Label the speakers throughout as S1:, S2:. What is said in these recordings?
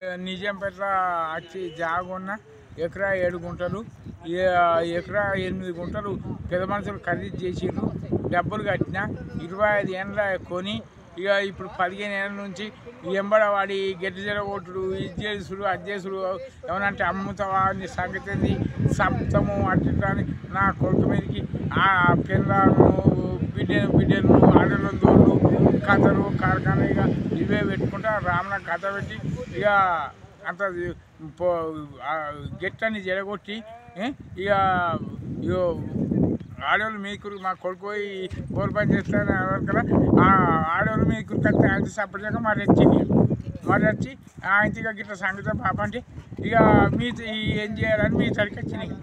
S1: నిజాంపేట వచ్చి జాగున్న ఎకరా 7 గుంటలు ఎకరా 8 గుంటలు పెద్ద మనుషులు ఖరీదు చేసిర్రు. డబ్బులు కట్టిన 25 ఏళ్ళ కొని ఇక ఇప్పుడు 15 ఏళ్ళ నుంచి ఎంబడవాడి గడ్డి జరగొట్టుడు ఇది చేసుడు అది చేసుడు ఏమనంటే అమ్ముతావా నీ సంగతి సంతము అట్లా అని నా కొడుకు మీదకి ఆ పిల్లలను బిడ్డలు ఆడలను దోళ్ళు కథలు కార్ఖానా ఇక ఇవే పెట్టుకుంటా రామన కథ పెట్టి ఇక అంత గెట్టని జరగొట్టి ఇక ఆడవాళ్ళు మీకురు మా కొడుకు పోయి బోర్ పని చేస్తారని కదా ఆడవాళ్ళు మీకురు కట్టి ఆయన సపరేట్గా మరి వచ్చి ఆయన గిట్ల సంగతి పాప అంటే ఇక మీ ఏం చేయాలని మీ సరికి వచ్చినాయి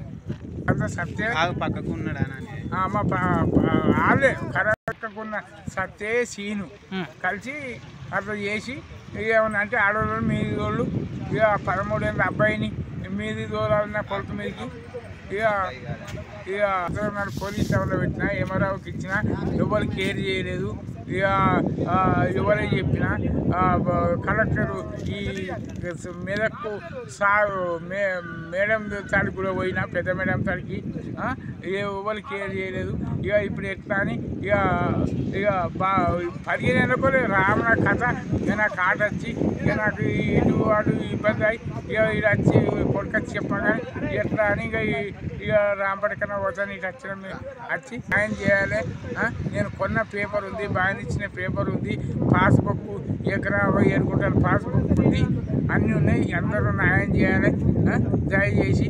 S1: అంత సత్తే
S2: పక్కకు ఉన్నాడా
S1: మా వాళ్ళే కరెక్ట్కున్న సత్తే సీను కలిసి అట్లా చేసి ఇక ఏమన్నా అంటే ఆడవాళ్ళు మీది వాళ్ళు ఇక 13 ఏళ్ళ అబ్బాయిని మీది దూరాలన్న కొడుకు మీదకి ఇక పోలీస్ స్టేషన్లో పెట్టిన ఎమరావుకి ఇచ్చిన ఎవరు కేర్ చేయలేదు. ఇక ఎవరే చెప్పిన కలెక్టర్ ఈ మెదక్కు మేడం తాడికి కూడా పోయినా పెద్ద మేడం తాడికి ఎవరు కేర్ చేయలేదు. ఇక ఇప్పుడు ఎట్లా అని ఇక 15 ఏళ్ళకు రామణ కథ ఇక నాకు ఆట వచ్చి ఇక నాకు ఇటు అటు ఇబ్బంది అయ్యి ఇక ఇటు వచ్చి కొడుకొచ్చి చెప్పగానే ఎట్లా అని ఇక రాంపడికన్నా పోతాను ఇటు వచ్చిన వచ్చి న్యాయం చేయాలి. నేను కొన్న పేపర్ ఉంది బాగా ఇచ్చిన పేపర్ ఉంది పాస్బుక్ ఎకరా 7 గుంటల పాస్బుక్ ఉంది అన్నీ ఉన్నాయి. అందరూ న్యాయం చేయాలి. దయచేసి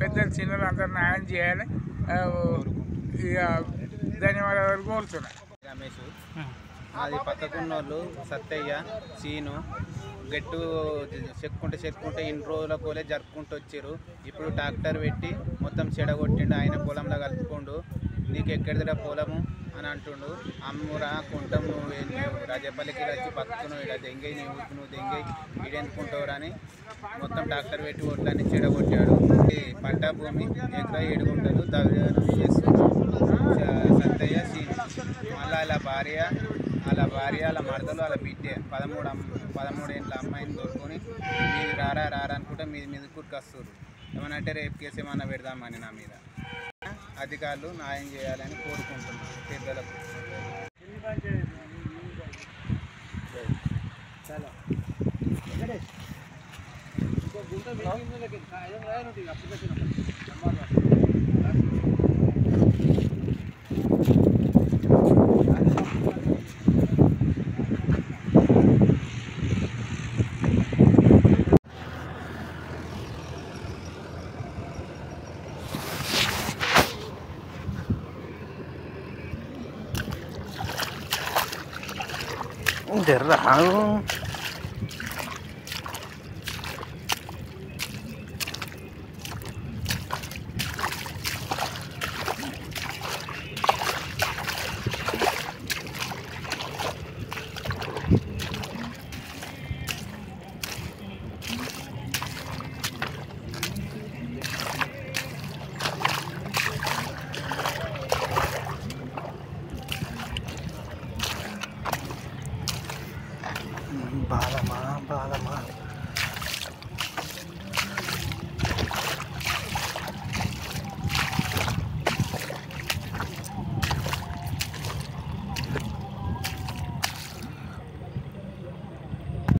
S1: పెద్దలు చిన్నలు అందరూ న్యాయం చేయాలి. ఇక ధన్యవాదాలు కోరుతున్నా.
S2: రమేష్ అది పక్కకున్న వాళ్ళు సత్తయ్య సీను గట్టు చెక్కుంటే ఇన్ని రోజుల కోలే జరుపుకుంటూ వచ్చారు. ఇప్పుడు ట్రాక్టర్ పెట్టి మొత్తం చెడగొట్టిండు. ఆయన పొలంలో కలుపుకుండు నీకు ఎక్కడిదిరా పొలము అని అంటుండు. అమ్మురా కొంటాం నువ్వు రాజపల్లికి వచ్చి బతుకును ఇక్కడ దెంగై నీ ఊరికి నువ్వు దెంగై ఈడెందుకుంటావురా అని మొత్తం ట్రాక్టర్ పెట్టి ఒట్లన్నీ చెడగొట్టాడు. పంట భూమి ఎకరా 7 గుంటలు దవ్యానం చేస్తుంది సత్తయ్య సీను. మళ్ళీ వాళ్ళ భార్య వాళ్ళ మరదలు వాళ్ళ బిడ్డే 13 ఏళ్ళ అమ్మాయిని దొరుకుని మీది రారా అనుకుంటే మీద కూర్కొస్తారు. ఏమనంటే రేపు కేసు ఏమన్నా పెడదామని నా మీద అధికారులు న్యాయం చేయాలని కోరుకుంటున్నాను పెద్దలకు. జర్రాను బాలమా